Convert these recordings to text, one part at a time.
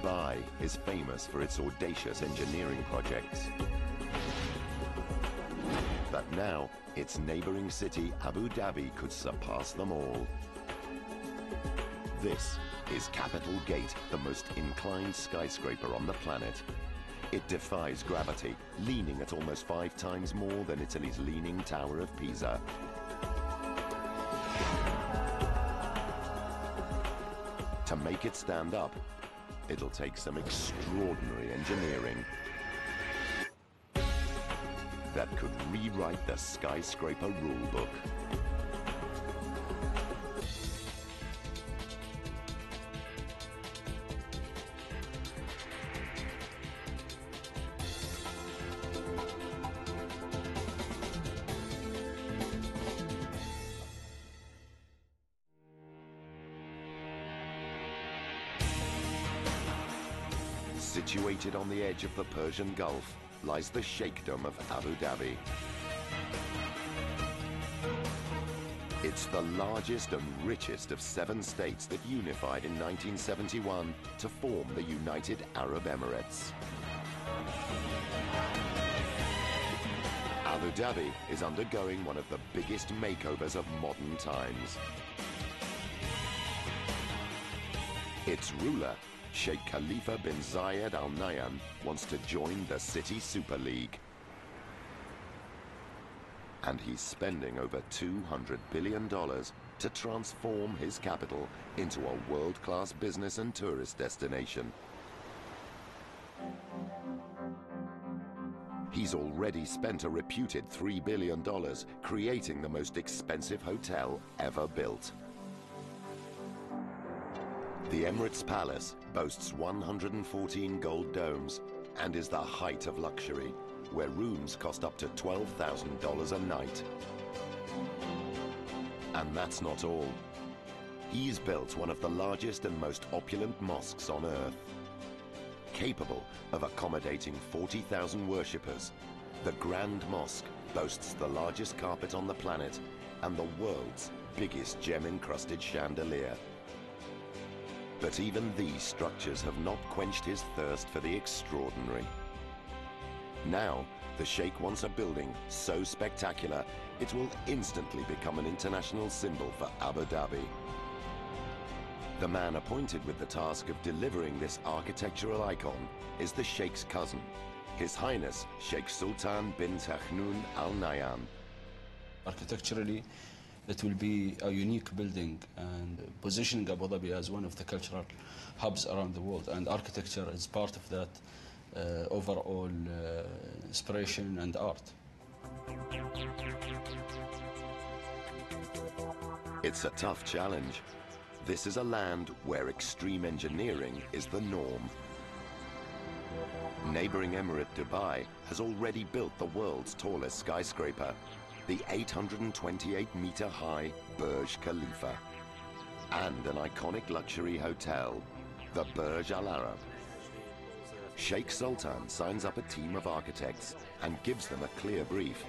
Dubai is famous for its audacious engineering projects. But now, its neighboring city, Abu Dhabi, could surpass them all. This is Capital Gate, the most inclined skyscraper on the planet. It defies gravity, leaning at almost 5 times more than Italy's Leaning Tower of Pisa. To make it stand up, it'll take some extraordinary engineering that could rewrite the skyscraper rulebook. Situated on the edge of the Persian Gulf lies the Sheikhdom of Abu Dhabi. It's the largest and richest of 7 states that unified in 1971 to form the United Arab Emirates. Abu Dhabi is undergoing one of the biggest makeovers of modern times. Its ruler, Sheikh Khalifa bin Zayed Al Nahyan, wants to join the City Super League. And he's spending over $200 billion to transform his capital into a world-class business and tourist destination. He's already spent a reputed $3 billion creating the most expensive hotel ever built. The Emirates Palace boasts 114 gold domes and is the height of luxury, where rooms cost up to $12,000 a night. And that's not all. He's built one of the largest and most opulent mosques on earth. Capable of accommodating 40,000 worshippers, the Grand Mosque boasts the largest carpet on the planet and the world's biggest gem-encrusted chandelier. But even these structures have not quenched his thirst for the extraordinary. Now, the Sheikh wants a building so spectacular, it will instantly become an international symbol for Abu Dhabi. The man appointed with the task of delivering this architectural icon is the Sheikh's cousin, His Highness Sheikh Sultan bin Tahnoon Al Nahyan. Architecturally, it will be a unique building and positioning Abu Dhabi as one of the cultural hubs around the world. And architecture is part of that overall inspiration and art. It's a tough challenge. This is a land where extreme engineering is the norm. Neighboring Emirate Dubai has already built the world's tallest skyscraper, the 828-meter-high Burj Khalifa, and an iconic luxury hotel, the Burj Al Arab. Sheikh Sultan signs up a team of architects and gives them a clear brief,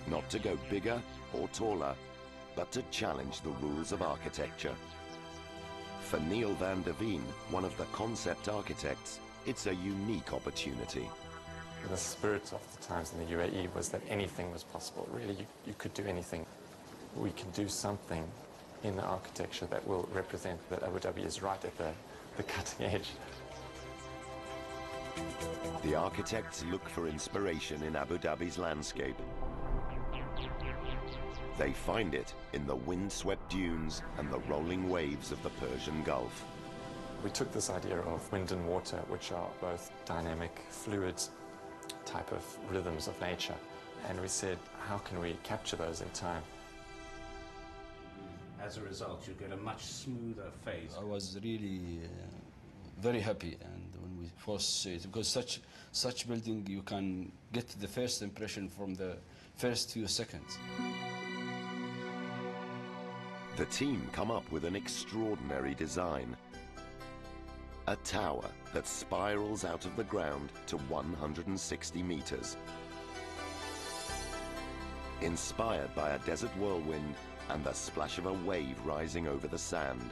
not to go bigger or taller, but to challenge the rules of architecture. For Neil van der Veen, one of the concept architects, it's a unique opportunity. The spirit of the times in the UAE was that anything was possible. Really, you could do anything. We can do something in the architecture that will represent that Abu Dhabi is right at the cutting edge. The architects look for inspiration in Abu Dhabi's landscape. They find it in the wind-swept dunes and the rolling waves of the Persian Gulf. We took this idea of wind and water, which are both dynamic, fluid type of rhythms of nature, and we said, how can we capture those in time? As a result, you get a much smoother phase. I was really very happy, and when we first see it, because such building, you can get the first impression from the first few seconds. The team come up with an extraordinary design. A tower that spirals out of the ground to 160 meters. Inspired by a desert whirlwind and the splash of a wave rising over the sand.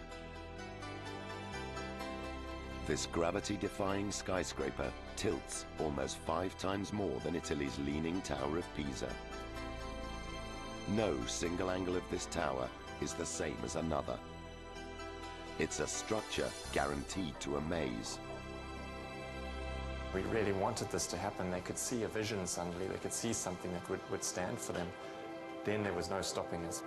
This gravity-defying skyscraper tilts almost 5 times more than Italy's Leaning Tower of Pisa. No single angle of this tower is the same as another. It's a structure guaranteed to amaze. We really wanted this to happen. They could see a vision suddenly. They could see something that would stand for them. Then there was no stopping us.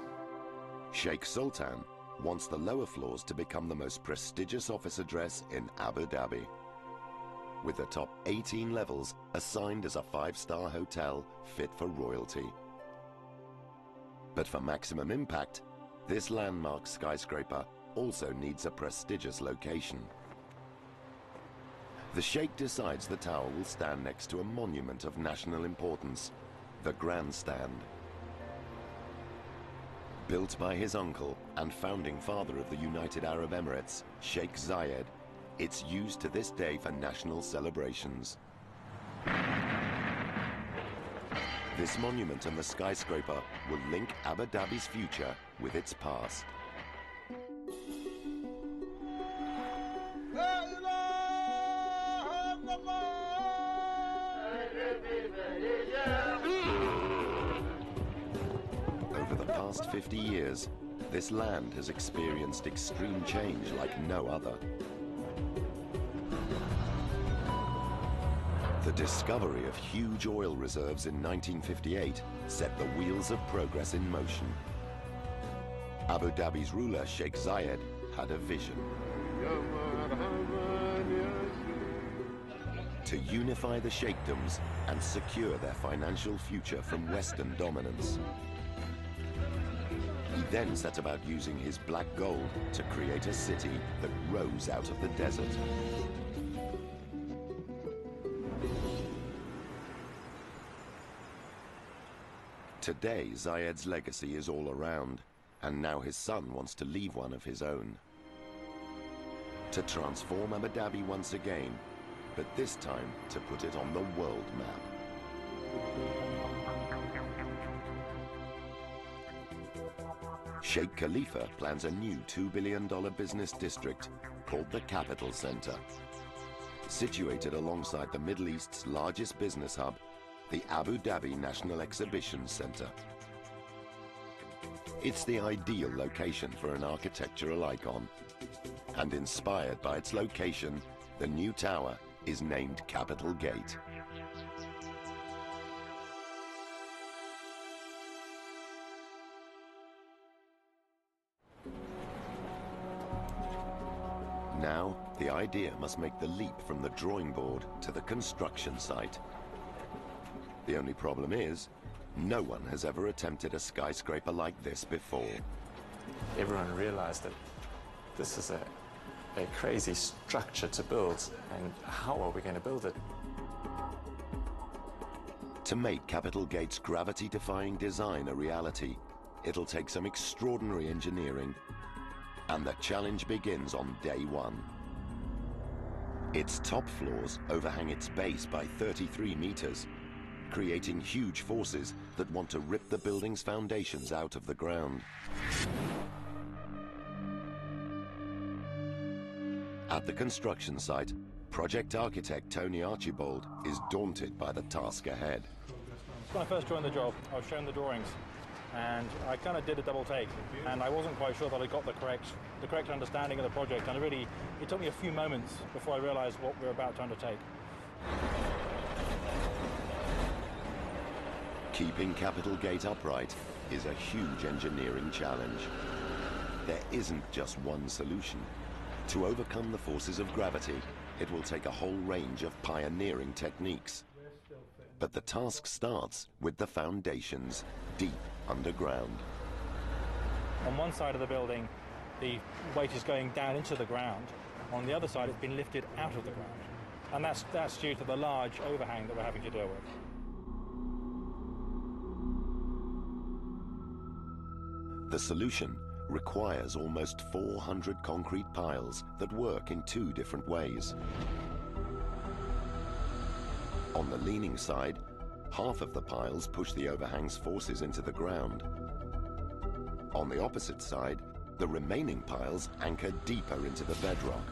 Sheikh Sultan wants the lower floors to become the most prestigious office address in Abu Dhabi, with the top 18 levels assigned as a 5-star hotel fit for royalty. But for maximum impact, this landmark skyscraper also needs a prestigious location. The Sheikh decides the tower will stand next to a monument of national importance, the Grandstand. Built by his uncle and founding father of the United Arab Emirates, Sheikh Zayed, it's used to this day for national celebrations. This monument and the skyscraper will link Abu Dhabi's future with its past. Over the past 50 years, this land has experienced extreme change like no other. The discovery of huge oil reserves in 1958 set the wheels of progress in motion. Abu Dhabi's ruler, Sheikh Zayed, had a vision. To unify the sheikdoms and secure their financial future from Western dominance. He then set about using his black gold to create a city that rose out of the desert. Today, Zayed's legacy is all around, and now his son wants to leave one of his own. To transform Abu Dhabi once again, but this time to put it on the world map. Sheikh Khalifa plans a new $2 billion business district called the Capital Center. Situated alongside the Middle East's largest business hub, the Abu Dhabi National Exhibition Center. It's the ideal location for an architectural icon. And inspired by its location, the new tower is named Capital Gate. Now, the idea must make the leap from the drawing board to the construction site. The only problem is, no one has ever attempted a skyscraper like this before. Everyone realized that this is a crazy structure to build, and how are we going to build it? To make Capital Gate's gravity-defying design a reality, it'll take some extraordinary engineering, and the challenge begins on day one. Its top floors overhang its base by 33 meters, creating huge forces that want to rip the building's foundations out of the ground. At the construction site, project architect Tony Archibald is daunted by the task ahead. When I first joined the job, I was shown the drawings, and I kind of did a double take, and I wasn't quite sure that I got the correct understanding of the project, and it took me a few moments before I realized what we were about to undertake. Keeping Capital Gate upright is a huge engineering challenge. There isn't just one solution. To overcome the forces of gravity, it will take a whole range of pioneering techniques. But the task starts with the foundations deep underground. On one side of the building, the weight is going down into the ground. On the other side, it's been lifted out of the ground. And that's due to the large overhang that we're having to deal with. The solution requires almost 400 concrete piles that work in 2 different ways. On the leaning side, half of the piles push the overhang's forces into the ground. On the opposite side, the remaining piles anchor deeper into the bedrock.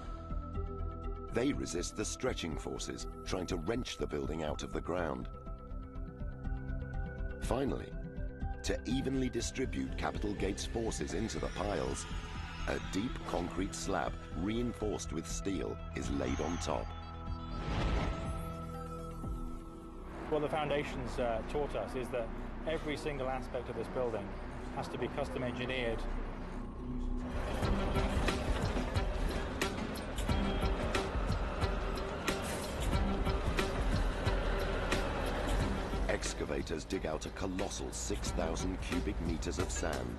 They resist the stretching forces, trying to wrench the building out of the ground. Finally, to evenly distribute Capital Gate's forces into the piles, a deep concrete slab reinforced with steel is laid on top. What the foundations taught us is that every single aspect of this building has to be custom engineered. Excavators dig out a colossal 6,000 cubic meters of sand.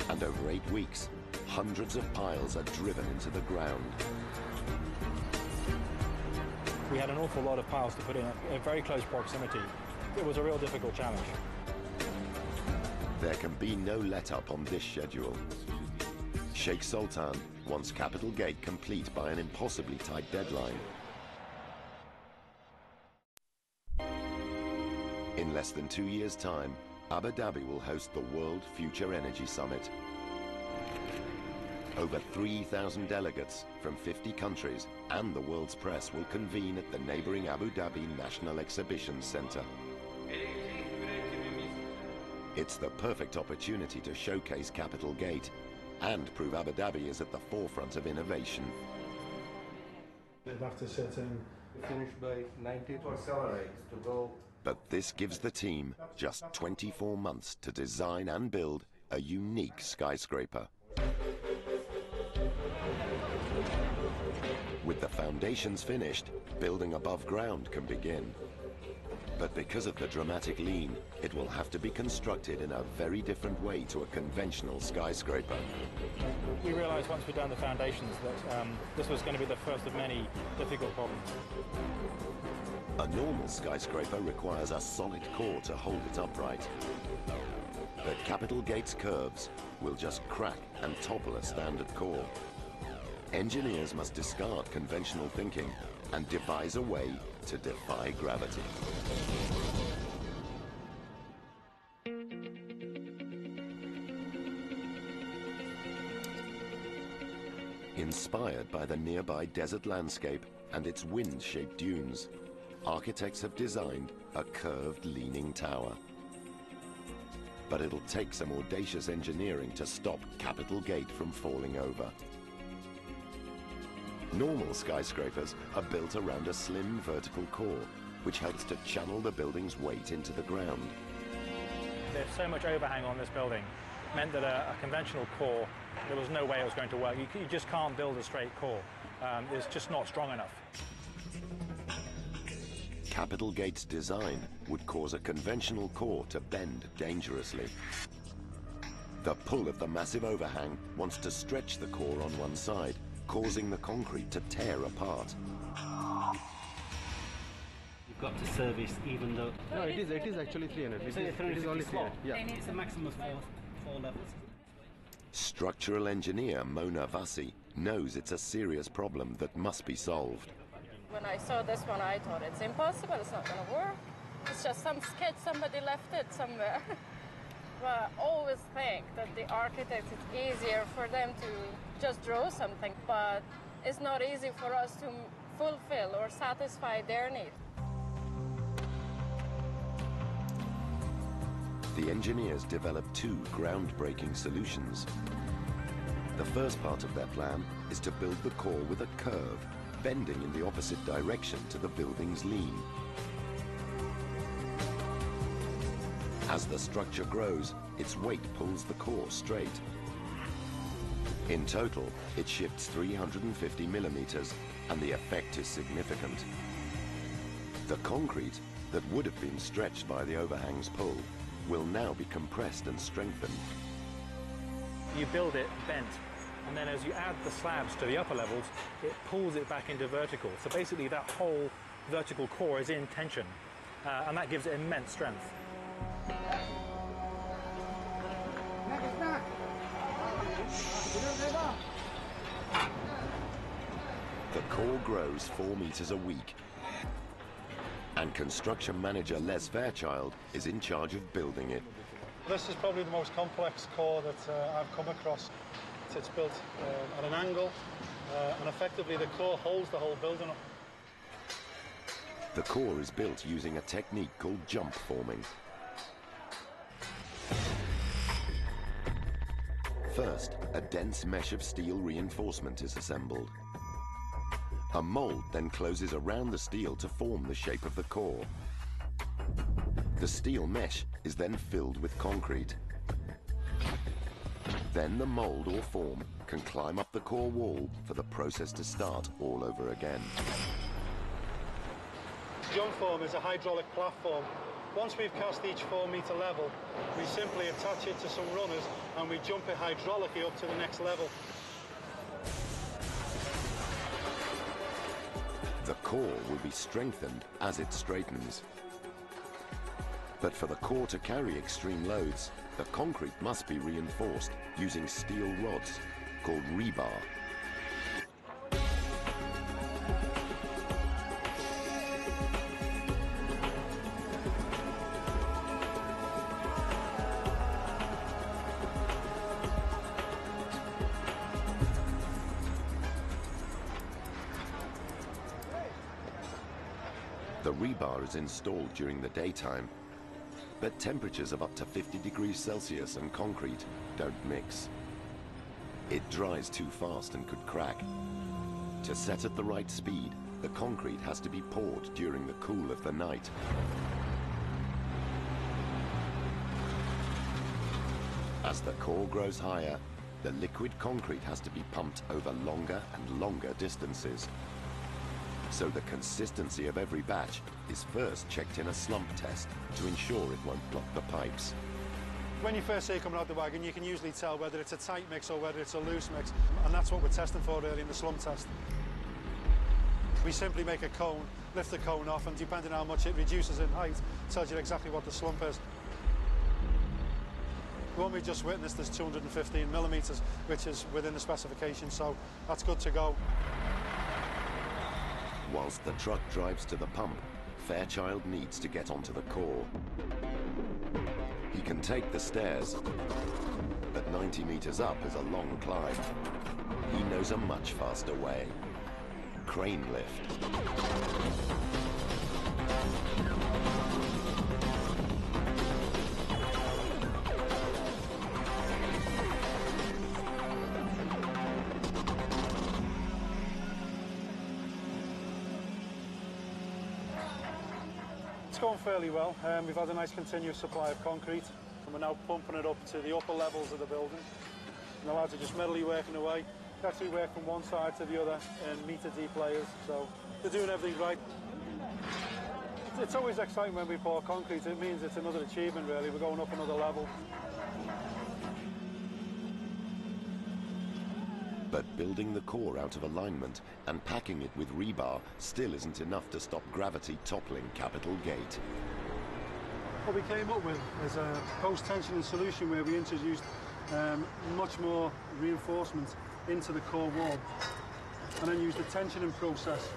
And over 8 weeks, hundreds of piles are driven into the ground. We had an awful lot of piles to put in at very close proximity. It was a real difficult challenge. There can be no let-up on this schedule. Sheikh Sultan wants Capital Gate complete by an impossibly tight deadline. In less than 2 years' time, Abu Dhabi will host the World Future Energy Summit. Over 3,000 delegates from 50 countries and the world's press will convene at the neighboring Abu Dhabi National Exhibition Center. It's the perfect opportunity to showcase Capital Gate and prove Abu Dhabi is at the forefront of innovation. After setting, finish by 90 to accelerate to go. But this gives the team just 24 months to design and build a unique skyscraper. With the foundations finished, building above ground can begin. But because of the dramatic lean, it will have to be constructed in a very different way to a conventional skyscraper. We realized once we'd done the foundations that this was going to be the first of many difficult problems. A normal skyscraper requires a solid core to hold it upright. But Capital Gate's curves will just crack and topple a standard core. Engineers must discard conventional thinking and devise a way to defy gravity. Inspired by the nearby desert landscape and its wind-shaped dunes, architects have designed a curved leaning tower. But it'll take some audacious engineering to stop Capital Gate from falling over. Normal skyscrapers are built around a slim vertical core, which helps to channel the building's weight into the ground. There's so much overhang on this building, meant that a conventional core, there was no way it was going to work. You just can't build a straight core. It's just not strong enough. Capital Gate's design would cause a conventional core to bend dangerously. The pull of the massive overhang wants to stretch the core on one side, causing the concrete to tear apart. You've got to service even though... No, it is actually 300. So it is only 300. Yeah. It's a maximum of four levels. Structural engineer Mona Vassi knows it's a serious problem that must be solved. When I saw this one, I thought it's impossible, it's not going to work. It's just some sketch, somebody left it somewhere. But I always think that the architects, it's easier for them to just draw something, but it's not easy for us to fulfill or satisfy their needs. The engineers developed two groundbreaking solutions. The first part of their plan is to build the core with a curve, bending in the opposite direction to the building's lean. As the structure grows, its weight pulls the core straight. In total, it shifts 350 millimeters, and the effect is significant. The concrete that would have been stretched by the overhang's pull will now be compressed and strengthened. You build it bent, and then as you add the slabs to the upper levels, it pulls it back into vertical. So basically that whole vertical core is in tension, and that gives it immense strength. The core grows 4 meters a week, and construction manager Les Fairchild is in charge of building it. This is probably the most complex core that I've come across. It's built at an angle, and effectively the core holds the whole building up. The core is built using a technique called jump forming. First, a dense mesh of steel reinforcement is assembled. A mold then closes around the steel to form the shape of the core. The steel mesh is then filled with concrete. Then the mold or form can climb up the core wall for the process to start all over again. Jump form is a hydraulic platform. Once we've cast each 4-metre level, we simply attach it to some runners and we jump it hydraulically up to the next level. The core will be strengthened as it straightens. But for the core to carry extreme loads, the concrete must be reinforced using steel rods called rebar. The rebar is installed during the daytime, but temperatures of up to 50 degrees Celsius and concrete don't mix. It dries too fast and could crack. To set at the right speed, the concrete has to be poured during the cool of the night. As the core grows higher, the liquid concrete has to be pumped over longer and longer distances. So the consistency of every batch is first checked in a slump test to ensure it won't block the pipes. When you first see it coming out the wagon, you can usually tell whether it's a tight mix or whether it's a loose mix, and that's what we're testing for really in the slump test. We simply make a cone, lift the cone off, and depending on how much it reduces in height, tells you exactly what the slump is. The one we just witnessed is 215 millimetres, which is within the specification, so that's good to go. Whilst the truck drives to the pump, Fairchild needs to get onto the core. He can take the stairs, but 90 meters up is a long climb. He knows a much faster way. Crane lift. It's going fairly well. We've had a nice continuous supply of concrete, and we're now pumping it up to the upper levels of the building. And the lads are just steadily working away. They actually work from one side to the other in metre deep layers, so they're doing everything right. It's always exciting when we pour concrete. It means it's another achievement, really. We're going up another level. But building the core out of alignment and packing it with rebar still isn't enough to stop gravity toppling Capitol Gate. What we came up with is a post-tensioning solution where we introduced much more reinforcement into the core wall and then used the tensioning process.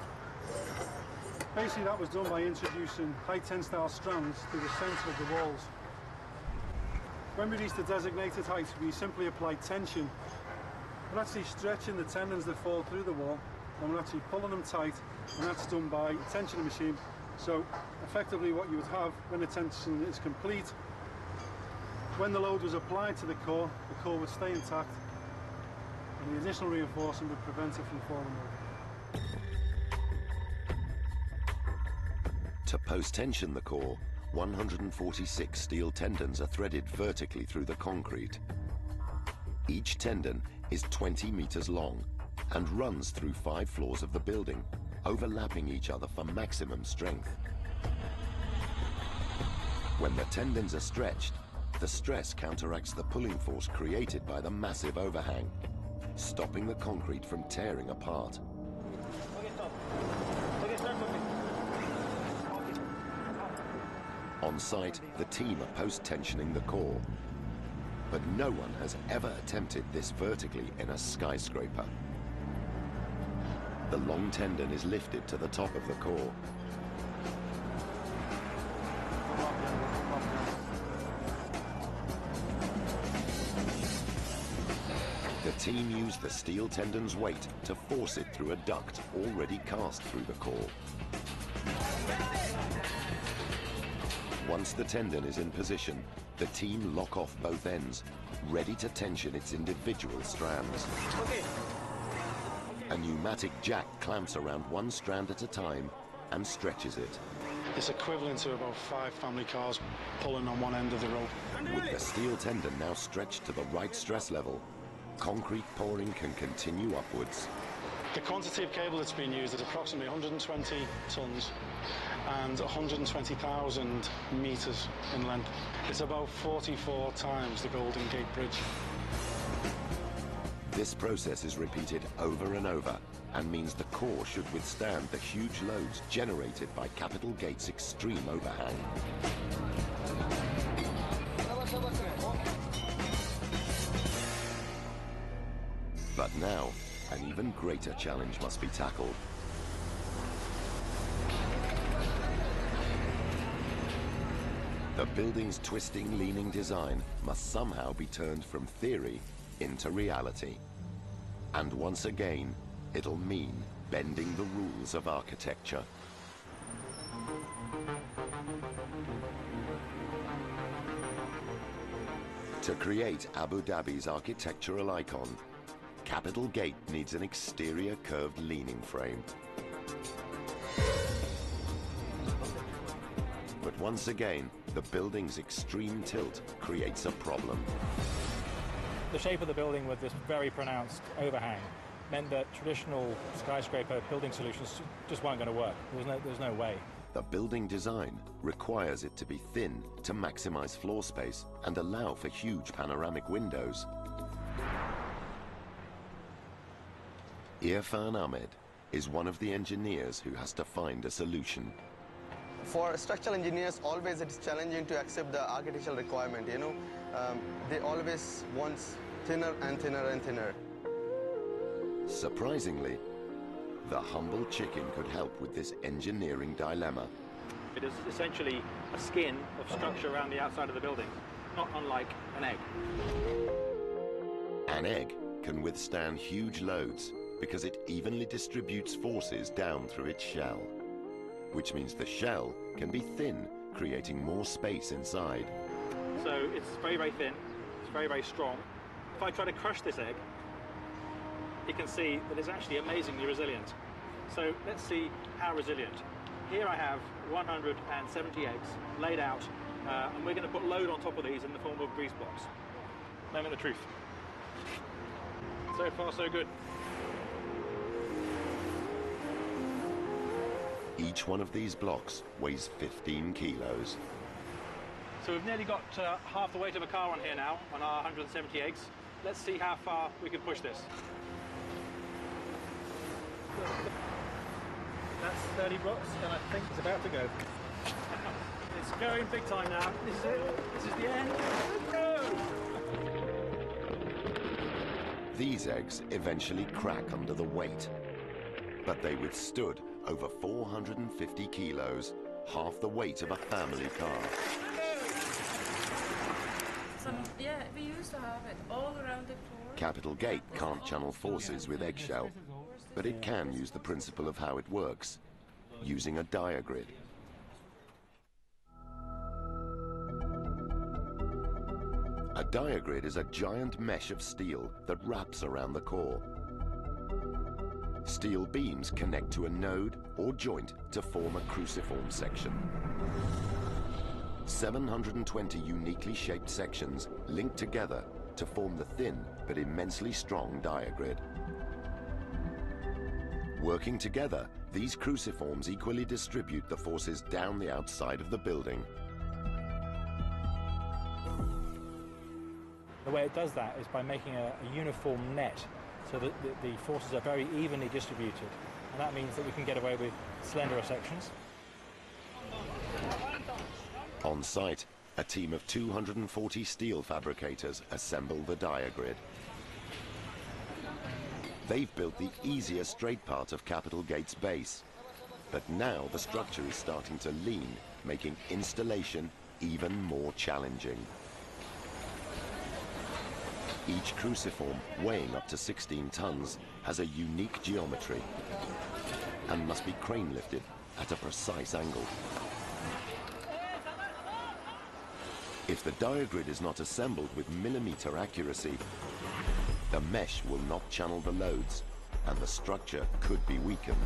Basically that was done by introducing high tensile strands to the centre of the walls. When we reach the designated height, we simply apply tension. We're actually stretching the tendons that fall through the wall, and we're actually pulling them tight, and that's done by a tensioning machine. So effectively what you would have when the tension is complete, when the load was applied to the core would stay intact, and the additional reinforcement would prevent it from falling over. To post-tension the core, 146 steel tendons are threaded vertically through the concrete. Each tendon is 20 meters long and runs through 5 floors of the building, overlapping each other for maximum strength. When the tendons are stretched, the stress counteracts the pulling force created by the massive overhang, stopping the concrete from tearing apart. On site, the team are post-tensioning the core. But no one has ever attempted this vertically in a skyscraper. The long tendon is lifted to the top of the core. The team used the steel tendon's weight to force it through a duct already cast through the core. Once the tendon is in position, the team lock off both ends, ready to tension its individual strands. A pneumatic jack clamps around one strand at a time and stretches it. It's equivalent to about 5 family cars pulling on one end of the rope. With the steel tendon now stretched to the right stress level, concrete pouring can continue upwards. The quantity of cable that's been used is approximately 120 tons and 120,000 meters in length. It's about 44 times the Golden Gate Bridge. This process is repeated over and over and means the core should withstand the huge loads generated by Capitol Gate's extreme overhang. But now, an even greater challenge must be tackled. The building's twisting, leaning design must somehow be turned from theory into reality. And once again, it'll mean bending the rules of architecture. To create Abu Dhabi's architectural icon, Capitol Gate needs an exterior curved leaning frame. But once again, the building's extreme tilt creates a problem. The shape of the building with this very pronounced overhang meant that traditional skyscraper building solutions just weren't going to work. There's no way. The building design requires it to be thin to maximize floor space and allow for huge panoramic windows. Irfan Ahmed is one of the engineers who has to find a solution. For structural engineers, always it's challenging to accept the architectural requirement, you know. They always want thinner and thinner and thinner. Surprisingly, the humble chicken could help with this engineering dilemma. It is essentially a skin of structure around the outside of the building, not unlike an egg. An egg can withstand huge loads because it evenly distributes forces down through its shell, which means the shell can be thin, creating more space inside. So it's very, very thin, it's very, very strong. If I try to crush this egg, you can see that it's actually amazingly resilient. So let's see how resilient. Here I have 170 eggs laid out, and we're going to put load on top of these in the form of grease blocks. Moment of truth. So far, so good. Each one of these blocks weighs 15 kilos. So we've nearly got half the weight of a car on here now, on our 170 eggs. Let's see how far we can push this. That's 30 blocks, and I think it's about to go. It's going big time now. This is it. This is the end. Go! These eggs eventually crack under the weight, but they withstood over 450 kilos, half the weight of a family car. Yeah, we used to have it all around the floor. Capitol Gate can't channel forces with eggshell, but it can use the principle of how it works, using a diagrid. A diagrid is a giant mesh of steel that wraps around the core. Steel beams connect to a node or joint to form a cruciform section. 720 uniquely shaped sections link together to form the thin but immensely strong diagrid. Working together, these cruciforms equally distribute the forces down the outside of the building. The way it does that is by making a uniform net, so that the forces are very evenly distributed, and that means that we can get away with slenderer sections. On site, a team of 240 steel fabricators assemble the diagrid. They've built the easier straight part of Capitol Gate's base, but now the structure is starting to lean, making installation even more challenging. Each cruciform, weighing up to 16 tons, has a unique geometry and must be crane lifted at a precise angle. If the diagrid is not assembled with millimeter accuracy, the mesh will not channel the loads and the structure could be weakened.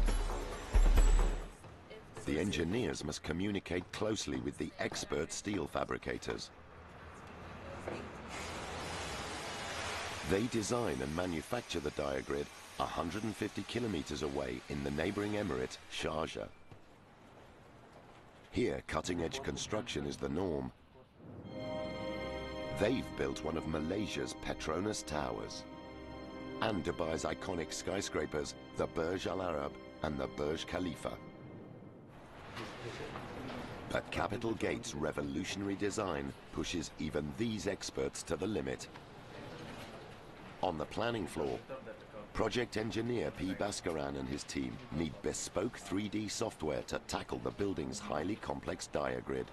The engineers must communicate closely with the expert steel fabricators. They design and manufacture the diagrid 150 kilometers away in the neighboring emirate, Sharjah. Here, cutting-edge construction is the norm. They've built one of Malaysia's Petronas Towers and Dubai's iconic skyscrapers, the Burj Al Arab and the Burj Khalifa. But Capital Gate's revolutionary design pushes even these experts to the limit. On the planning floor, project engineer P. Bhaskaran and his team need bespoke 3D software to tackle the building's highly complex diagrid.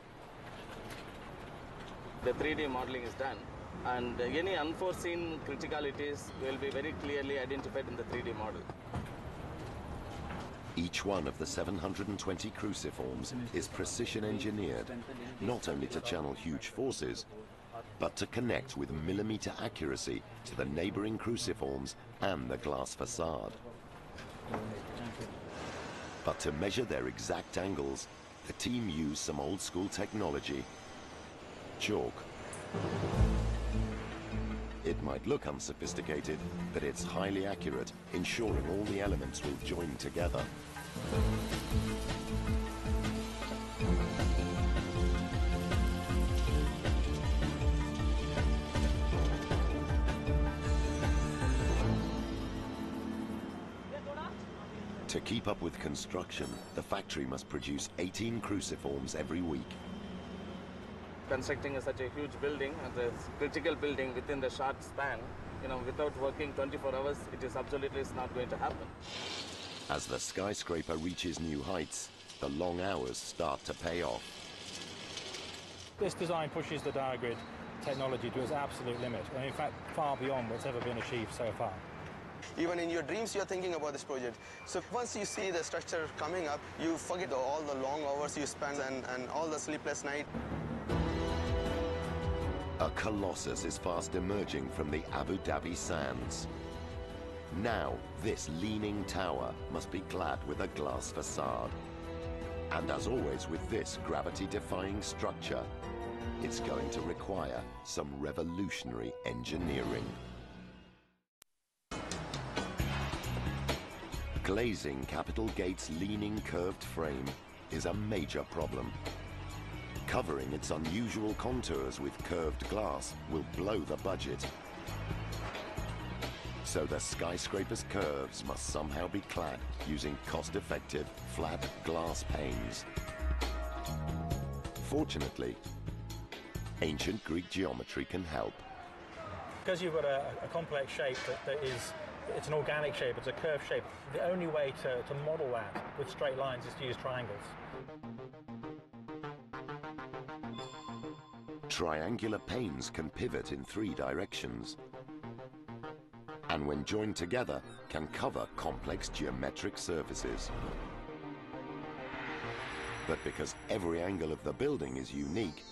The 3D modeling is done, and any unforeseen criticalities will be very clearly identified in the 3D model. Each one of the 720 cruciforms is precision engineered, not only to channel huge forces, but to connect with millimeter accuracy to the neighboring cruciforms and the glass facade. But to measure their exact angles, the team used some old-school technology: chalk. It might look unsophisticated, but it's highly accurate, ensuring all the elements will join together. To keep up with construction, the factory must produce 18 cruciforms every week. Constructing such a huge building, a critical building within the short span, without working 24 hours, it is absolutely not going to happen. As the skyscraper reaches new heights, the long hours start to pay off. This design pushes the diagrid technology to its absolute limit, and in fact far beyond what's ever been achieved so far. Even in your dreams, you're thinking about this project. So once you see the structure coming up, you forget all the long hours you spent and all the sleepless nights. A colossus is fast emerging from the Abu Dhabi sands. Now, this leaning tower must be clad with a glass facade. And as always with this gravity-defying structure, it's going to require some revolutionary engineering. Glazing Capital Gate's leaning curved frame is a major problem. Covering its unusual contours with curved glass will blow the budget. So the skyscraper's curves must somehow be clad using cost-effective flat glass panes. Fortunately, ancient Greek geometry can help. Because you've got a complex shape that is, it's an organic shape, it's a curved shape, the only way to model that with straight lines is to use triangles. Triangular panes can pivot in 3 directions, and when joined together can cover complex geometric surfaces. But because every angle of the building is unique,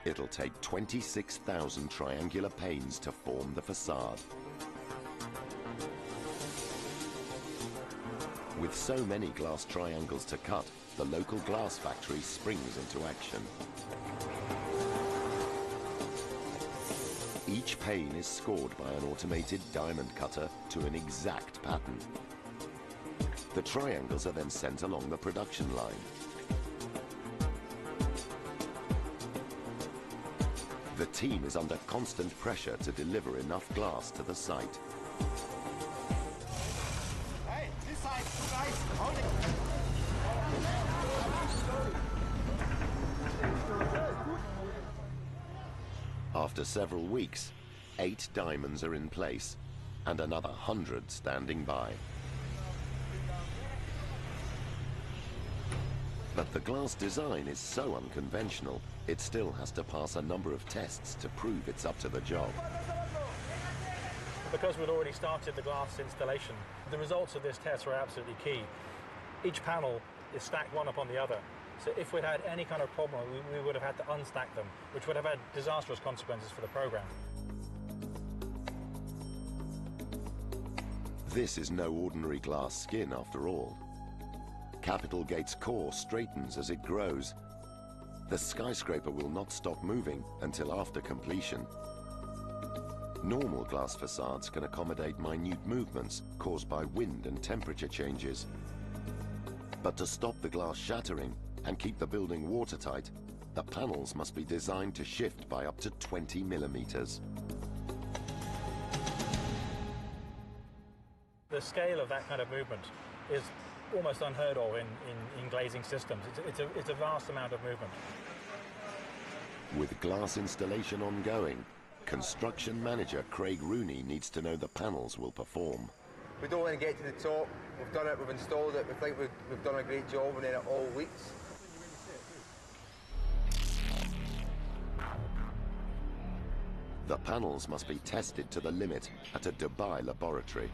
it'll take 26,000 triangular panes to form the facade. With so many glass triangles to cut, the local glass factory springs into action. Each pane is scored by an automated diamond cutter to an exact pattern. The triangles are then sent along the production line. The team is under constant pressure to deliver enough glass to the site. Hey, this side, you guys, hold it. After several weeks, 8 diamonds are in place and another 100 standing by. But the glass design is so unconventional, it still has to pass a number of tests to prove it's up to the job. Because we'd already started the glass installation, the results of this test were absolutely key. Each panel is stacked one upon the other. So if we'd had any kind of problem, we would have had to unstack them, which would have had disastrous consequences for the program. This is no ordinary glass skin after all. Capital Gate's core straightens as it grows. The skyscraper will not stop moving until after completion. Normal glass facades can accommodate minute movements caused by wind and temperature changes. But to stop the glass shattering and keep the building watertight, the panels must be designed to shift by up to 20 millimeters. The scale of that kind of movement is almost unheard of in glazing systems. It's a vast amount of movement. With glass installation ongoing, construction manager Craig Rooney needs to know the panels will perform. We don't want to get to the top. We've done it, we've installed it, we think we've done a great job, and then it all leaks. The panels must be tested to the limit at a Dubai laboratory.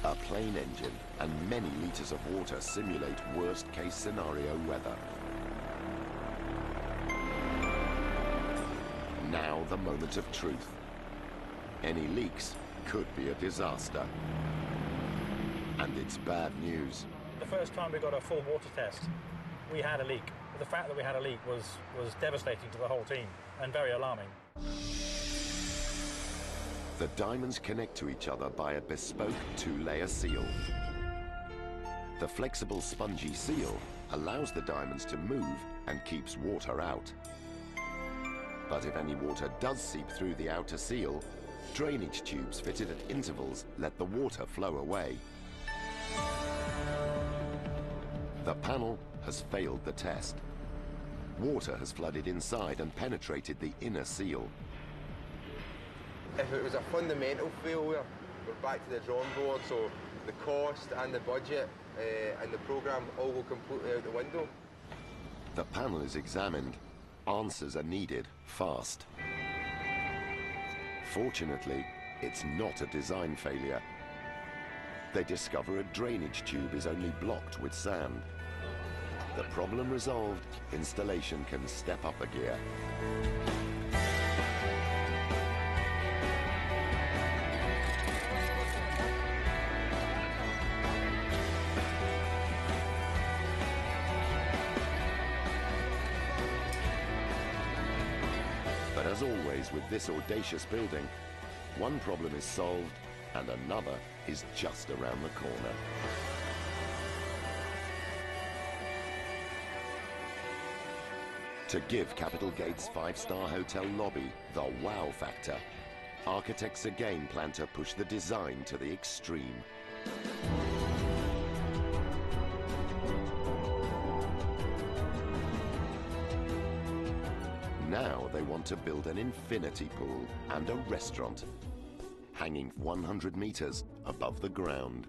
A plane engine and many liters of water simulate worst-case scenario weather. Now the moment of truth. Any leaks could be a disaster. And it's bad news. The first time we got a full water test, we had a leak. The fact that we had a leak was devastating to the whole team and very alarming. The diamonds connect to each other by a bespoke two-layer seal. The flexible spongy seal allows the diamonds to move and keeps water out. But if any water does seep through the outer seal, drainage tubes fitted at intervals let the water flow away. The panel has failed the test. Water has flooded inside and penetrated the inner seal. If it was a fundamental failure, we're back to the drawing board, so the cost and the budget and the program all go completely out the window. The panel is examined. Answers are needed fast. Fortunately, it's not a design failure. They discover a drainage tube is only blocked with sand. The problem resolved, installation can step up a gear. But as always with this audacious building, one problem is solved and another is just around the corner. To give Capital Gate's five-star hotel lobby the wow factor, architects again plan to push the design to the extreme. Now they want to build an infinity pool and a restaurant, hanging 100 meters above the ground.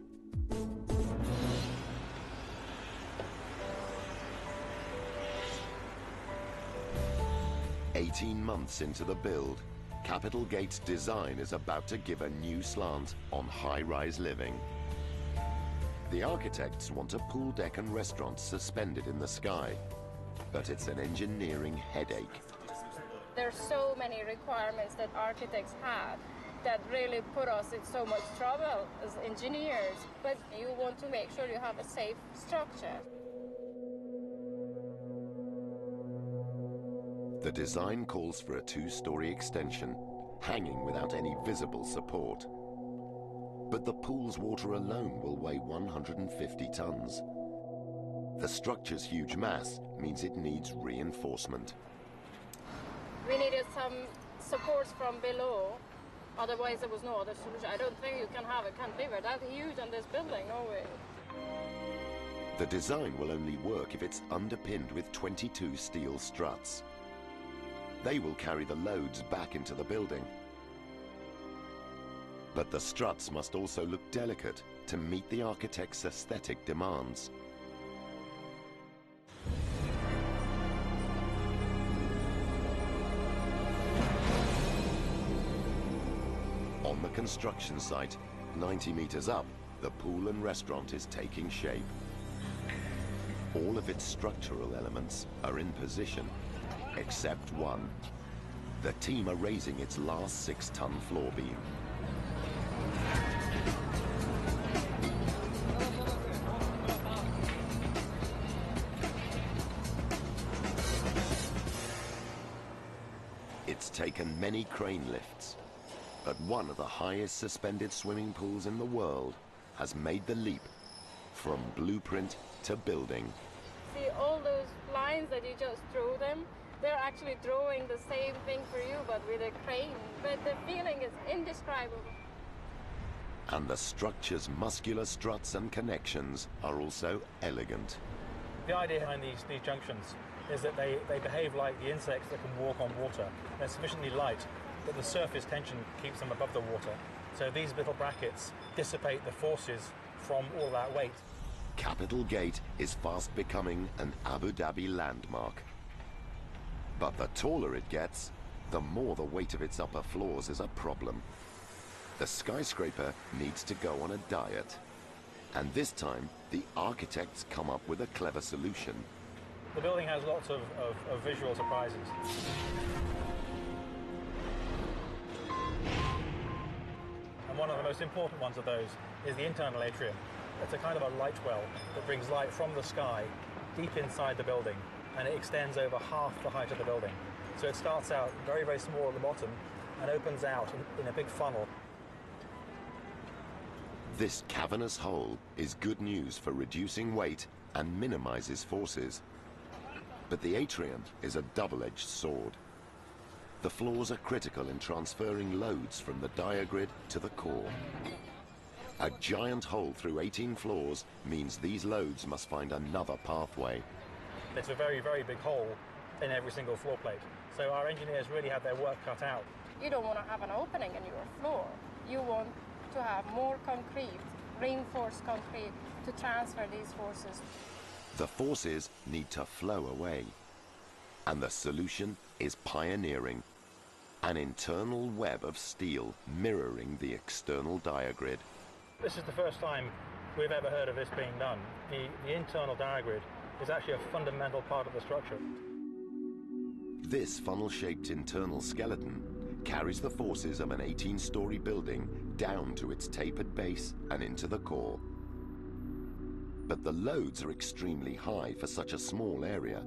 "18 months into the build, Capital Gate's design is about to give a new slant on high-rise living. The architects want a pool deck and restaurant suspended in the sky, but it's an engineering headache. There's so many requirements that architects have that really put us in so much trouble as engineers, but you want to make sure you have a safe structure. The design calls for a two-story extension, hanging without any visible support. But the pool's water alone will weigh 150 tons. The structure's huge mass means it needs reinforcement. We needed some supports from below, otherwise there was no other solution. I don't think you can have a cantilever that huge on this building, no way. The design will only work if it's underpinned with 22 steel struts. They will carry the loads back into the building. But the struts must also look delicate to meet the architect's aesthetic demands. construction site, 90 meters up, the pool and restaurant is taking shape. All of its structural elements are in position, except one. The team are raising its last 6-ton floor beam. It's taken many crane lifts, but one of the highest suspended swimming pools in the world has made the leap from blueprint to building. See all those lines that you just drew them? They're actually drawing the same thing for you, but with a crane. But the feeling is indescribable. And the structure's muscular struts and connections are also elegant. The idea behind these junctions is that they behave like the insects that can walk on water. They're sufficiently light that the surface tension keeps them above the water. So these little brackets dissipate the forces from all that weight. Capitol Gate is fast becoming an Abu Dhabi landmark. But the taller it gets, the more the weight of its upper floors is a problem. The skyscraper needs to go on a diet. And this time, the architects come up with a clever solution. The building has lots of visual surprises. And one of the most important ones of those is the internal atrium. It's a kind of a light well that brings light from the sky deep inside the building, and it extends over half the height of the building. So it starts out very, very small at the bottom and opens out in a big funnel. This cavernous hole is good news for reducing weight and minimizes forces. But the atrium is a double-edged sword. The floors are critical in transferring loads from the diagrid to the core. A giant hole through 18 floors means these loads must find another pathway. It's a very, very big hole in every single floor plate. So our engineers really had their work cut out. You don't want to have an opening in your floor. You want to have more concrete, reinforced concrete, to transfer these forces. The forces need to flow away. And the solution is pioneering. An internal web of steel mirroring the external diagrid. This is the first time we've ever heard of this being done. The internal diagrid is actually a fundamental part of the structure. This funnel-shaped internal skeleton carries the forces of an 18-story building down to its tapered base and into the core. But the loads are extremely high for such a small area.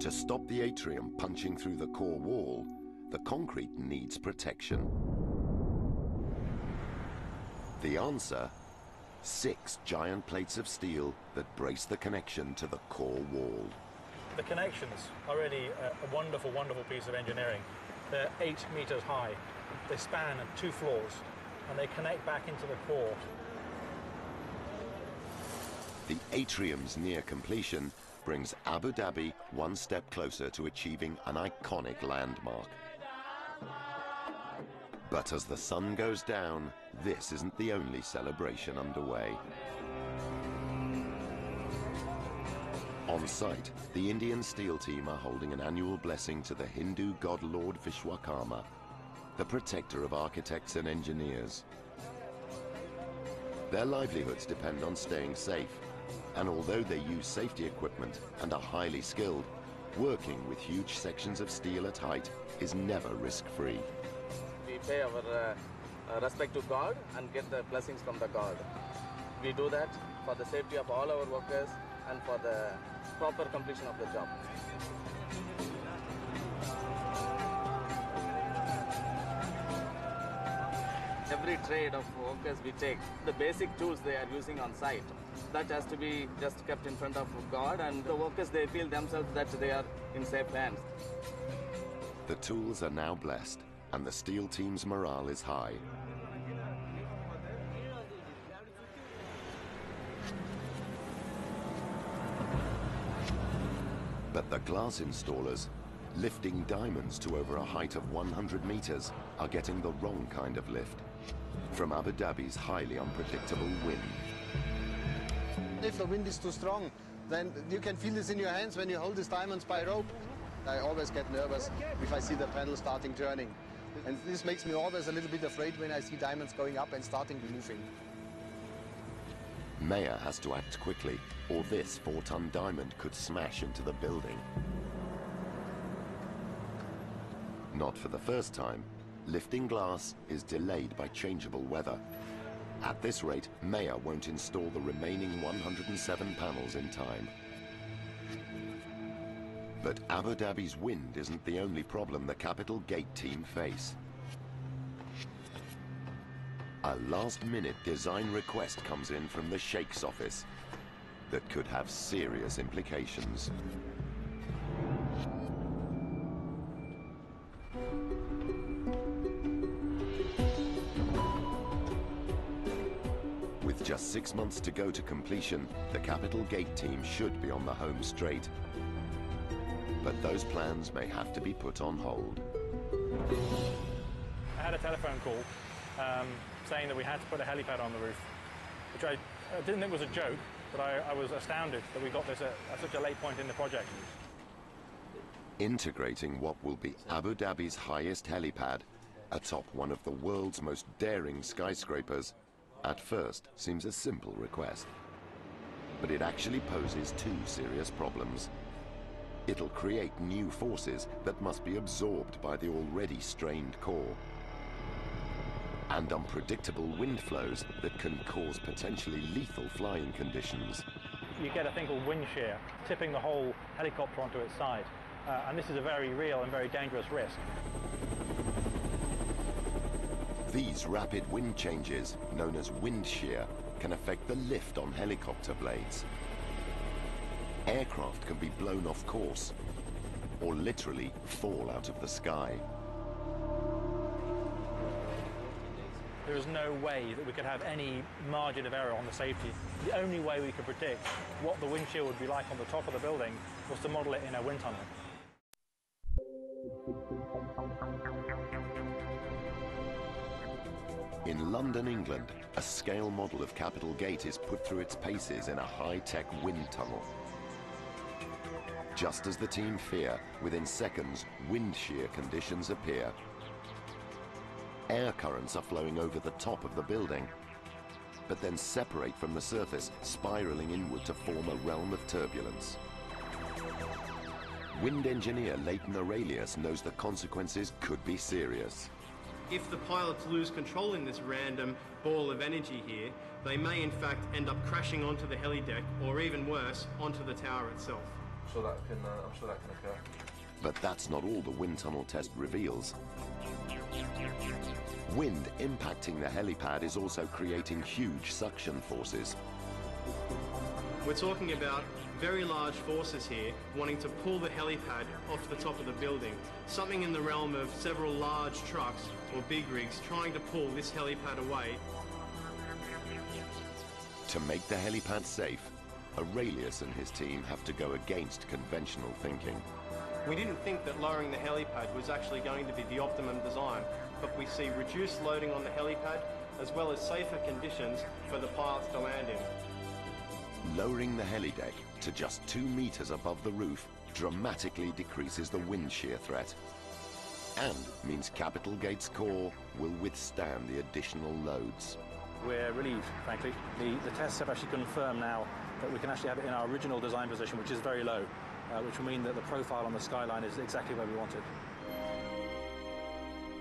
To stop the atrium punching through the core wall, the concrete needs protection. The answer? 6 giant plates of steel that brace the connection to the core wall. The connections are really a wonderful, wonderful piece of engineering. They're 8 meters high. They span 2 floors, and they connect back into the core. The atrium's near completion brings Abu Dhabi one step closer to achieving an iconic landmark. But as the sun goes down, this isn't the only celebration underway. On site, the Indian steel team are holding an annual blessing to the Hindu god Lord Vishwakarma, the protector of architects and engineers. Their livelihoods depend on staying safe, and although they use safety equipment and are highly skilled, working with huge sections of steel at height is never risk-free. We pay our respect to God and get the blessings from the God. We do that for the safety of all our workers and for the proper completion of the job. Every trade of workers we take, the basic tools they are using on site, that has to be just kept in front of God, and the workers, they feel themselves that they are in safe hands. The tools are now blessed, and the steel team's morale is high. But the glass installers, lifting diamonds to over a height of 100 meters, are getting the wrong kind of lift from Abu Dhabi's highly unpredictable wind. If the wind is too strong, then you can feel this in your hands when you hold these diamonds by rope. I always get nervous if I see the panel starting turning. And this makes me always a little bit afraid when I see diamonds going up and starting moving. Meyer has to act quickly, or this 4-ton diamond could smash into the building. Not for the first time, lifting glass is delayed by changeable weather. At this rate, Meyer won't install the remaining 107 panels in time. But Abu Dhabi's wind isn't the only problem the Capital Gate team face. A last-minute design request comes in from the Sheikh's office that could have serious implications. With just 6 months to go to completion, the Capital Gate team should be on the home straight. But those plans may have to be put on hold. I had a telephone call saying that we had to put a helipad on the roof, which I didn't think was a joke, but I was astounded that we got this at such a late point in the project. Integrating what will be Abu Dhabi's highest helipad atop one of the world's most daring skyscrapers at first seems a simple request. But it actually poses 2 serious problems. It'll create new forces that must be absorbed by the already strained core, and unpredictable wind flows that can cause potentially lethal flying conditions. You get a thing called wind shear, tipping the whole helicopter onto its side, and this is a very real and very dangerous risk. These rapid wind changes, known as wind shear, can affect the lift on helicopter blades. Aircraft can be blown off course, or literally fall out of the sky. There is no way that we could have any margin of error on the safety. The only way we could predict what the wind shear would be like on the top of the building was to model it in a wind tunnel. In London, England, a scale model of Capital Gate is put through its paces in a high-tech wind tunnel. Just as the team fear, within seconds, wind shear conditions appear. Air currents are flowing over the top of the building, but then separate from the surface, spiraling inward to form a realm of turbulence. Wind engineer Leighton Aurelius knows the consequences could be serious. If the pilots lose control in this random ball of energy here, they may in fact end up crashing onto the helideck, or even worse, onto the tower itself. I'm sure that can occur. But that's not all the wind tunnel test reveals. Wind impacting the helipad is also creating huge suction forces. We're talking about very large forces here wanting to pull the helipad off the top of the building. Something in the realm of several large trucks or big rigs trying to pull this helipad away. To make the helipad safe, Aurelius and his team have to go against conventional thinking. We didn't think that lowering the helipad was actually going to be the optimum design, but we see reduced loading on the helipad as well as safer conditions for the pilots to land in. Lowering the helideck to just 2 meters above the roof dramatically decreases the wind shear threat, and means Capital Gate's core will withstand the additional loads. We're relieved, frankly. The tests have actually confirmed now that we can actually have it in our original design position, which is very low, which will mean that the profile on the skyline is exactly where we want it.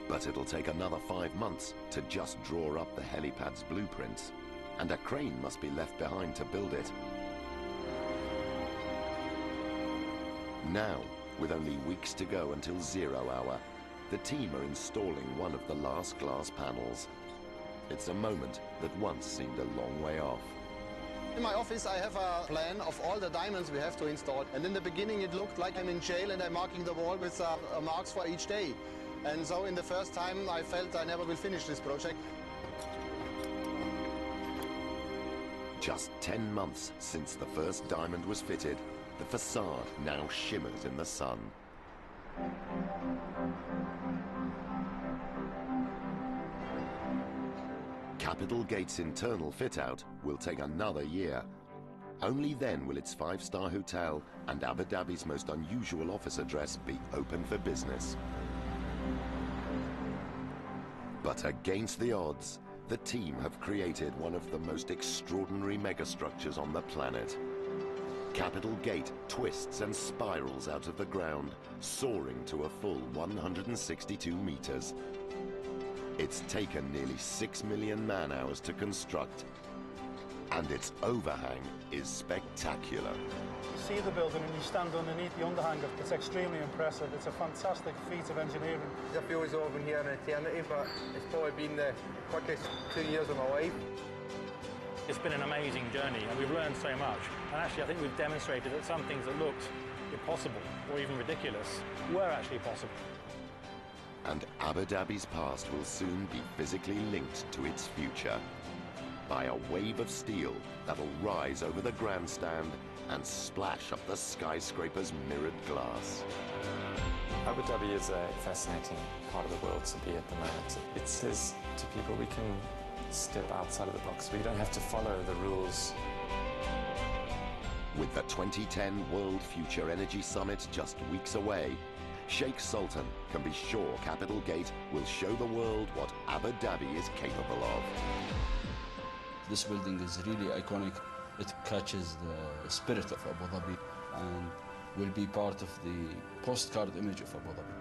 But it'll take another 5 months to just draw up the helipad's blueprints, and a crane must be left behind to build it. Now, with only weeks to go until 0 hour, the team are installing one of the last glass panels. It's a moment that once seemed a long way off. In my office I have a plan of all the diamonds we have to install, and in the beginning it looked like I'm in jail and I'm marking the wall with marks for each day. And so in the first time I felt I never will finish this project. Just 10 months since the first diamond was fitted, the facade now shimmers in the sun. Capital Gate's internal fit-out will take another year. Only then will its 5-star hotel and Abu Dhabi's most unusual office address be open for business. But against the odds, the team have created one of the most extraordinary megastructures on the planet. Capital Gate twists and spirals out of the ground, soaring to a full 162 meters. It's taken nearly 6 million man-hours to construct, and its overhang is spectacular. You see the building and you stand underneath the underhang. It's extremely impressive. It's a fantastic feat of engineering. I feel as though I've been here an eternity, but it's probably been the quickest 2 years of my life. It's been an amazing journey, and we've learned so much. And actually, I think we've demonstrated that some things that looked impossible or even ridiculous were actually possible. And Abu Dhabi's past will soon be physically linked to its future by a wave of steel that'll rise over the grandstand and splash up the skyscraper's mirrored glass. Abu Dhabi is a fascinating part of the world to be at the moment. It says to people we can step outside of the box. We don't have to follow the rules. With the 2010 World Future Energy Summit just weeks away, Sheikh Sultan can be sure Capital Gate will show the world what Abu Dhabi is capable of. This building is really iconic. It catches the spirit of Abu Dhabi and will be part of the postcard image of Abu Dhabi.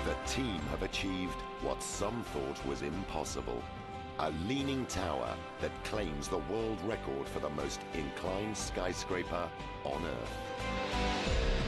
The team have achieved what some thought was impossible. A leaning tower that claims the world record for the most inclined skyscraper on Earth.